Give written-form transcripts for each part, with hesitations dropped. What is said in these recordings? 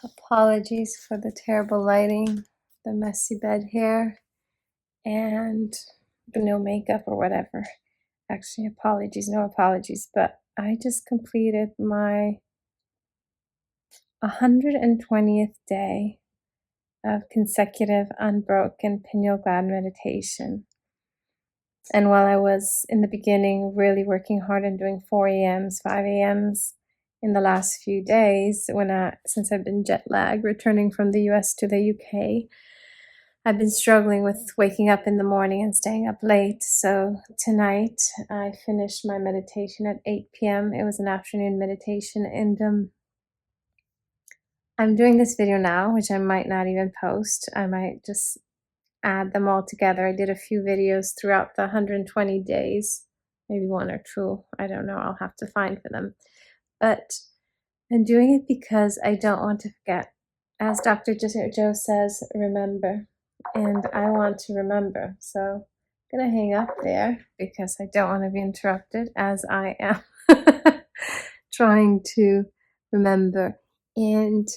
Apologies for the terrible lighting, the messy bed here, and the no makeup or whatever. Actually, apologies, no apologies, but I just completed my 120th day of consecutive unbroken pineal-gland-meditation. And while I was in the beginning really working hard and doing 4 a.m.s, 5 a.m.s in the last few days, since I've been jet lagged returning from the US to the UK, I've been struggling with waking up in the morning and staying up late. So tonight I finished my meditation at 8 p.m. It was an afternoon meditation, and I'm doing this video now, which I might not even post. I might just add them all together. I did a few videos throughout the 120 days, maybe one or two. I don't know. I'll have to find for them. But I'm doing it because I don't want to forget. As Dr. Joe says, remember. And I want to remember. So I'm going to hang up there because I don't want to be interrupted as I am trying to remember. And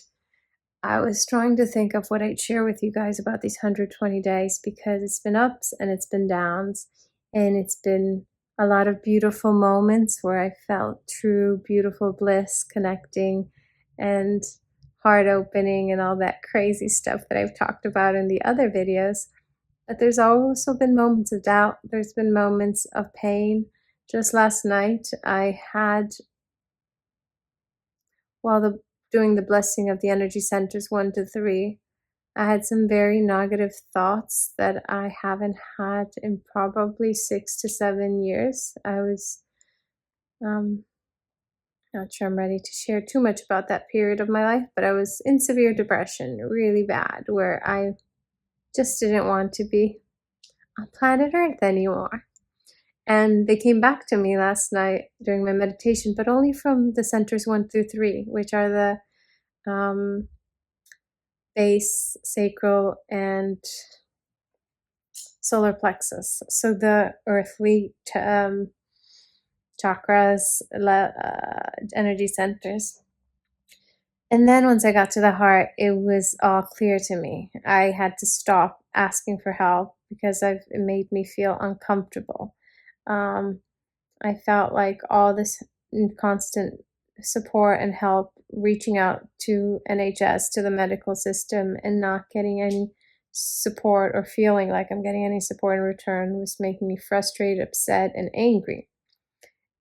I was trying to think of what I'd share with you guys about these 120 days because it's been ups and it's been downs, and it's been a lot of beautiful moments where I felt true, beautiful bliss, connecting and heart opening and all that crazy stuff that I've talked about in the other videos. But there's also been moments of doubt. There's been moments of pain. Just last night, I had, doing the blessing of the energy centers 1 to 3, I had some very negative thoughts that I haven't had in probably 6 to 7 years. I was not sure I'm ready to share too much about that period of my life, but I was in severe depression, really bad, where I just didn't want to be on planet Earth anymore. And they came back to me last night during my meditation, but only from the centers 1 through 3, which are the base, sacral, and solar plexus. So the earthly chakras, energy centers. And then once I got to the heart, it was all clear to me. I had to stop asking for help because it made me feel uncomfortable. I felt like all this constant support and help, reaching out to NHS, to the medical system, and not getting any support or feeling like I'm getting any support in return was making me frustrated, upset, and angry.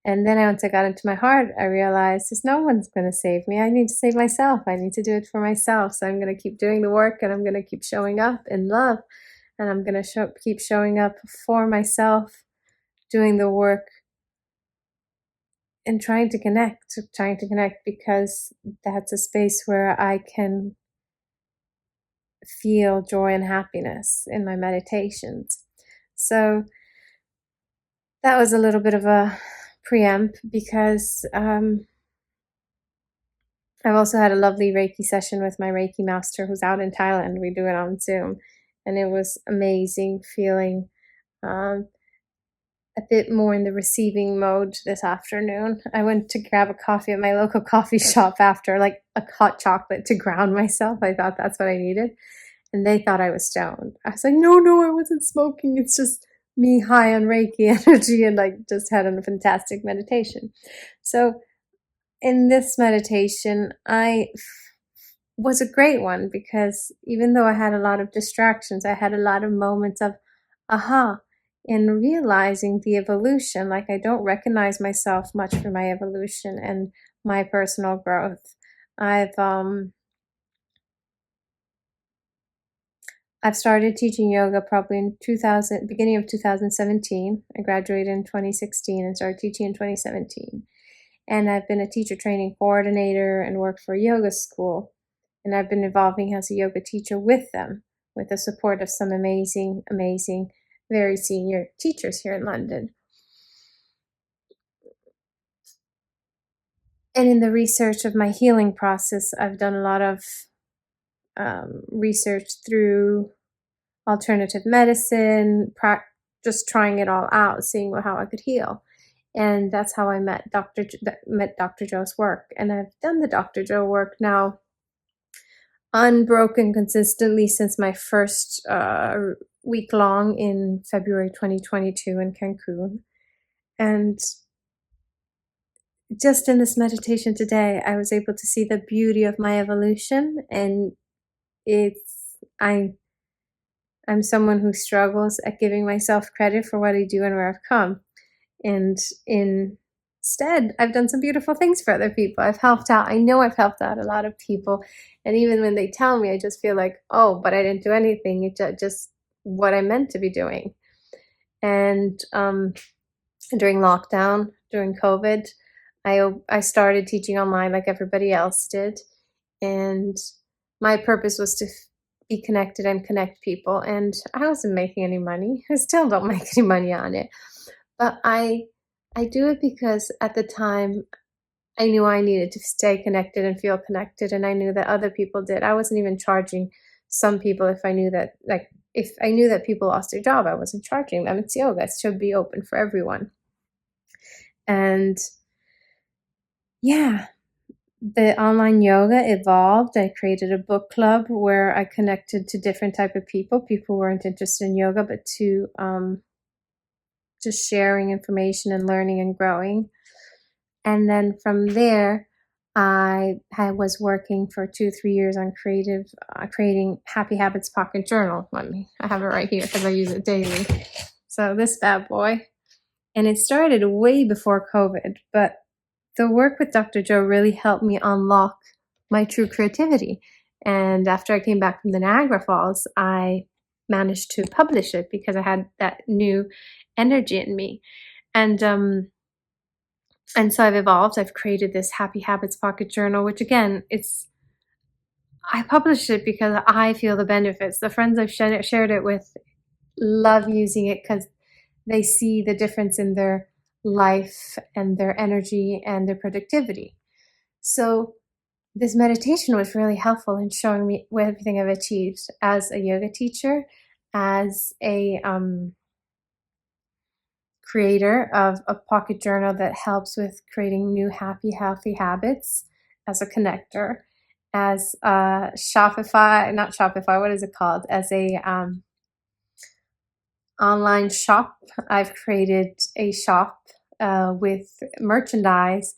And then once I got into my heart, I realized there's no one's going to save me. I need to save myself. I need to do it for myself. So I'm going to keep doing the work, and I'm going to keep showing up in love, and I'm going to keep showing up for myself, doing the work and trying to connect because that's a space where I can feel joy and happiness in my meditations. So that was a little bit of a preempt because I've also had a lovely Reiki session with my Reiki master who's out in Thailand. We do it on Zoom, and it was amazing feeling a bit more in the receiving mode this afternoon. I went to grab a coffee at my local coffee shop after, like a hot chocolate to ground myself. I thought that's what I needed. And they thought I was stoned. I was like, no, I wasn't smoking. It's just me high on Reiki energy and like just had a fantastic meditation. So in this meditation, was a great one because even though I had a lot of distractions, I had a lot of moments of aha, in realizing the evolution. Like I don't recognize myself much for my evolution and my personal growth. I've started teaching yoga probably in beginning of 2017. I graduated in 2016 and started teaching in 2017. And I've been a teacher training coordinator and worked for a yoga school. And I've been evolving as a yoga teacher with them, with the support of some amazing, very senior teachers here in London. And in the research of my healing process, I've done a lot of research through alternative medicine, just trying it all out, seeing how I could heal. And that's how I met Dr. Joe's work. And I've done the Dr. Joe work now unbroken consistently since my first week long in February 2022 in Cancun. And just in this meditation today, I was able to see the beauty of my evolution. And it's, I'm someone who struggles at giving myself credit for what I do and where I've come. And instead, I've done some beautiful things for other people. I've helped out. I know I've helped out a lot of people. And even when they tell me, I just feel like, oh, but I didn't do anything. It's just what I meant to be doing. And during lockdown, during COVID, I started teaching online like everybody else did. And my purpose was to be connected and connect people. And I wasn't making any money. I still don't make any money on it. But I do it because at the time I knew I needed to stay connected and feel connected, and I knew that other people did. I wasn't even charging some people if I knew that, like, if I knew that people lost their job, I wasn't charging them. It's yoga. It should be open for everyone. And yeah, the online yoga evolved. I created a book club where I connected to different type of people. People weren't interested in yoga, but to just sharing information and learning and growing. And then from there, I was working for 2-3 years on creating Happy Habits Pocket Journal. I have it right here because I use it daily. So this bad boy. And it started way before COVID, but the work with Dr. Joe really helped me unlock my true creativity. And after I came back from the Niagara Falls, I managed to publish it because I had that new energy in me. And so I've evolved. I've created this Happy Habits Pocket Journal, which again, I published it because I feel the benefits. The friends I've shared it with love using it because they see the difference in their life and their energy and their productivity. So this meditation was really helpful in showing me everything I've achieved as a yoga teacher, as a creator of a pocket journal that helps with creating new happy, healthy habits, as a connector, as a what is it called? As a online shop. I've created a shop with merchandise.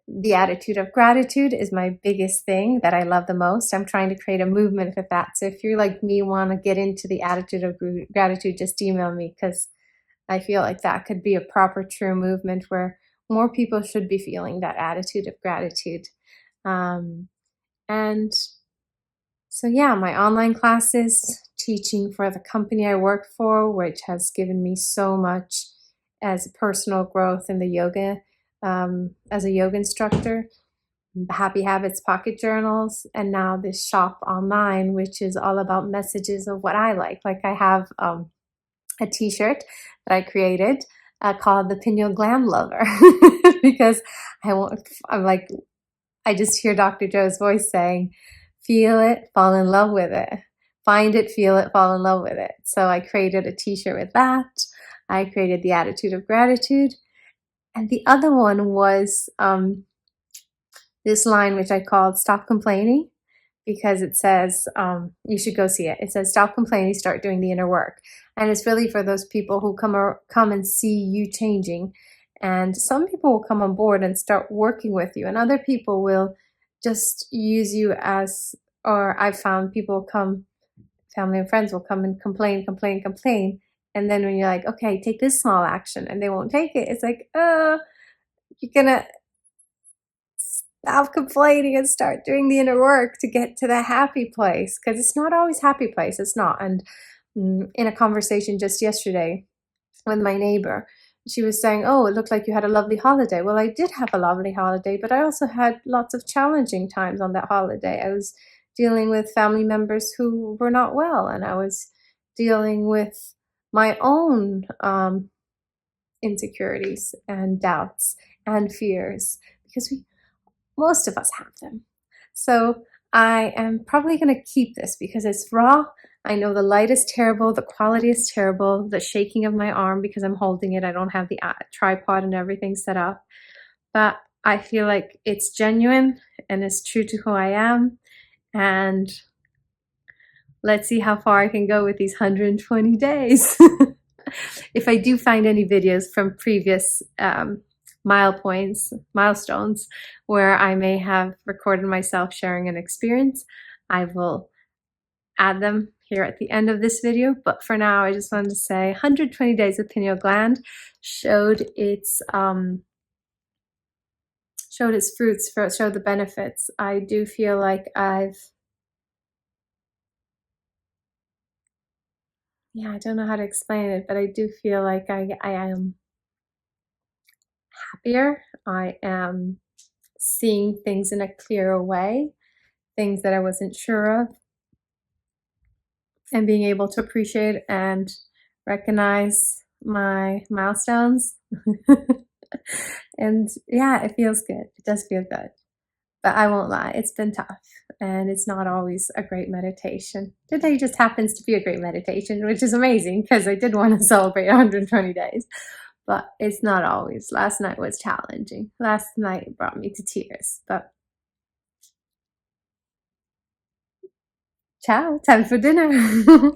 The attitude of gratitude is my biggest thing that I love the most. I'm trying to create a movement with that. So if you're like me, want to get into the attitude of gratitude, just email me, because I feel like that could be a proper, true movement where more people should be feeling that attitude of gratitude. And so, yeah, my online classes, teaching for the company I work for, which has given me so much as personal growth in the yoga, as a yoga instructor, Happy Habits Pocket Journals, and now this shop online, which is all about messages of what I like. Like I have a t-shirt that I created called the Pineal Gland Lover because I just hear Dr. Joe's voice saying, feel it, fall in love with it. Find it, feel it, fall in love with it. So I created a t-shirt with that. I created the attitude of gratitude. And the other one was this line, which I called Stop Complaining, because it says, you should go see it. It says, stop complaining, start doing the inner work. And it's really for those people who come and see you changing. And some people will come on board and start working with you, and other people will just use you as, or I've found people come, family and friends will come and complain. And then when you're like, okay, take this small action, and they won't take it, it's like, you're gonna stop complaining and start doing the inner work to get to the happy place, because it's not always happy place. It's not. And in a conversation just yesterday with my neighbor, she was saying, oh, it looked like you had a lovely holiday. Well, I did have a lovely holiday, but I also had lots of challenging times on that holiday. I was dealing with family members who were not well, and I was dealing with my own insecurities and doubts and fears, because most of us have them. So I am probably going to keep this because it's raw. I know the light is terrible, the quality is terrible, the shaking of my arm because I'm holding it. I don't have the tripod and everything set up. But I feel like it's genuine and it's true to who I am. And let's see how far I can go with these 120 days. If I do find any videos from previous milestones, where I may have recorded myself sharing an experience, I will add them here at the end of this video. But for now, I just wanted to say 120 days of pineal gland showed its fruits, showed the benefits. I do feel like I don't know how to explain it, but I do feel like I am happier. I am seeing things in a clearer way, things that I wasn't sure of, and being able to appreciate and recognize my milestones. And yeah, it feels good. It does feel good. But I won't lie, it's been tough, and it's not always a great meditation. Today just happens to be a great meditation, which is amazing because I did want to celebrate 120 days, but it's not always. Last night was challenging. Last night brought me to tears, but ciao, time for dinner.